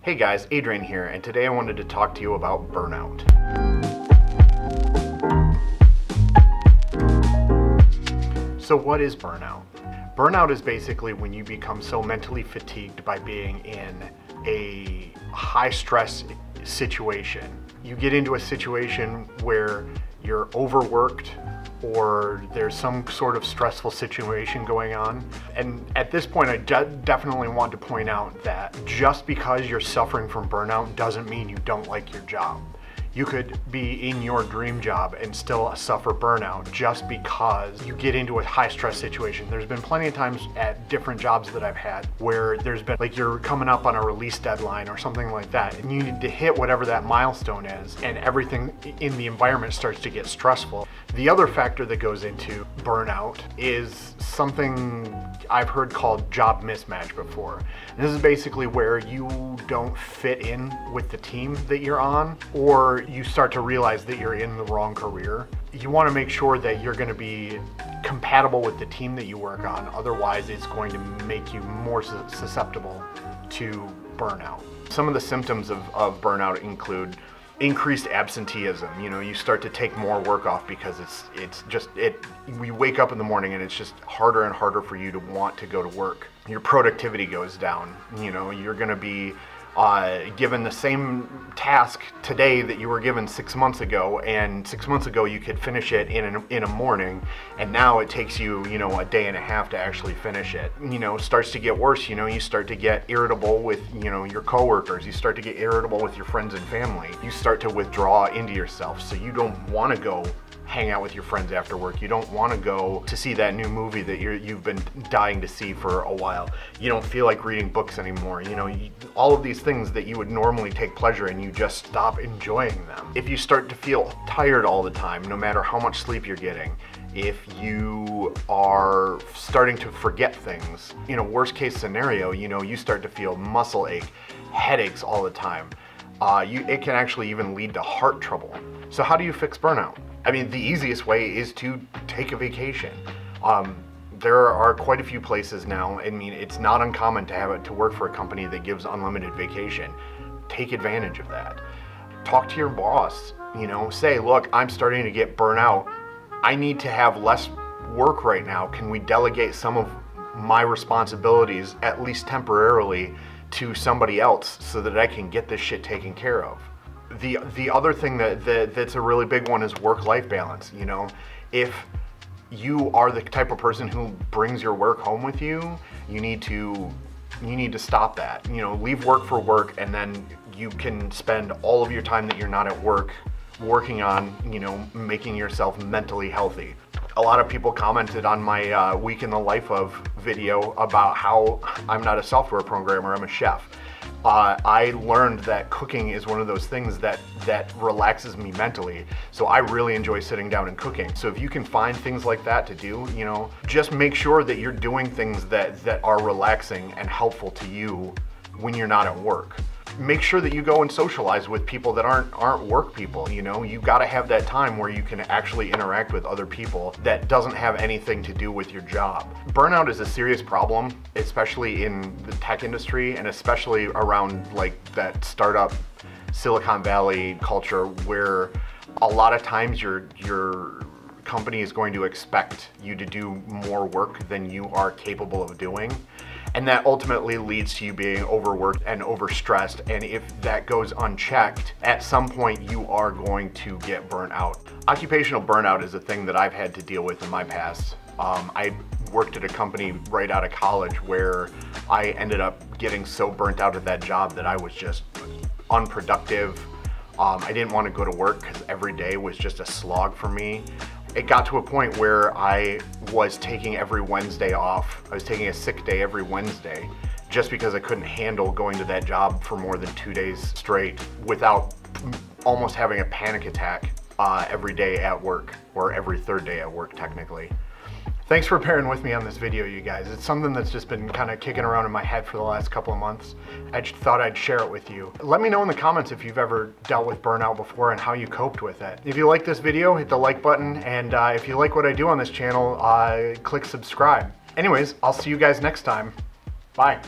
Hey guys, Adrian here, and today I wanted to talk to you about burnout. So what is burnout? Burnout is basically when you become so mentally fatigued by being in a high stress situation. You get into a situation where you're overworked or there's some sort of stressful situation going on. And at this point, I definitely want to point out that just because you're suffering from burnout doesn't mean you don't like your job. You could be in your dream job and still suffer burnout just because you get into a high stress situation. There's been plenty of times at different jobs that I've had where there's been like you're coming up on a release deadline or something like that, and you need to hit whatever that milestone is, and everything in the environment starts to get stressful. The other factor that goes into burnout is something I've heard called job mismatch before. And this is basically where you don't fit in with the team that you're on, or you start to realize that you're in the wrong career. You want to make sure that you're going to be compatible with the team that you work on, otherwise it's going to make you more susceptible to burnout. Some of the symptoms of burnout include increased absenteeism. You know, you start to take more work off because we wake up in the morning and it's just harder and harder for you to want to go to work. Your productivity goes down. You know, you're going to be given the same task today that you were given 6 months ago, and 6 months ago you could finish it in a morning, and now it takes you, you know, a day and a half to actually finish it. You know, it starts to get worse. You know, you start to get irritable with, you know, your coworkers. You start to get irritable with your friends and family. You start to withdraw into yourself, so you don't want to go hang out with your friends after work. You don't want to go to see that new movie that you've been dying to see for a while. You don't feel like reading books anymore. You know, all of these things that you would normally take pleasure in, you just stop enjoying them. If you start to feel tired all the time, no matter how much sleep you're getting, if you are starting to forget things, you know, worst case scenario, you know, you start to feel muscle ache, headaches all the time. It can actually even lead to heart trouble. So how do you fix burnout? I mean, the easiest way is to take a vacation. There are quite a few places now. I mean, it's not uncommon to work for a company that gives unlimited vacation. Take advantage of that. Talk to your boss, you know, say, look, I'm starting to get burnt out. I need to have less work right now. Can we delegate some of my responsibilities, at least temporarily, to somebody else so that I can get this shit taken care of? The other thing that's a really big one is work-life balance. You know, if you are the type of person who brings your work home with you, you need to stop that. You know, leave work for work, and then you can spend all of your time that you're not at work working on, you know, making yourself mentally healthy. A lot of people commented on my week in the life of video about how I'm not a software programmer, I'm a chef. I learned that cooking is one of those things that relaxes me mentally. So I really enjoy sitting down and cooking. So if you can find things like that to do, you know, just make sure that you're doing things that are relaxing and helpful to you when you're not at work. Make sure that you go and socialize with people that aren't work people. You know, you got to have that time where you can actually interact with other people that doesn't have anything to do with your job. Burnout is a serious problem, especially in the tech industry, and especially around like that startup Silicon Valley culture, where a lot of times your company is going to expect you to do more work than you are capable of doing. And that ultimately leads to you being overworked and overstressed. And if that goes unchecked, at some point you are going to get burnt out. Occupational burnout is a thing that I've had to deal with in my past. I worked at a company right out of college where I ended up getting so burnt out at that job that I was just unproductive. I didn't want to go to work because every day was just a slog for me. It got to a point where I was taking every Wednesday off. I was taking a sick day every Wednesday just because I couldn't handle going to that job for more than 2 days straight without almost having a panic attack every day at work, or every third day at work technically. Thanks for bearing with me on this video, you guys. It's something that's just been kind of kicking around in my head for the last couple of months. I just thought I'd share it with you. Let me know in the comments if you've ever dealt with burnout before and how you coped with it. If you like this video, hit the like button, and if you like what I do on this channel, click subscribe. Anyways, I'll see you guys next time. Bye.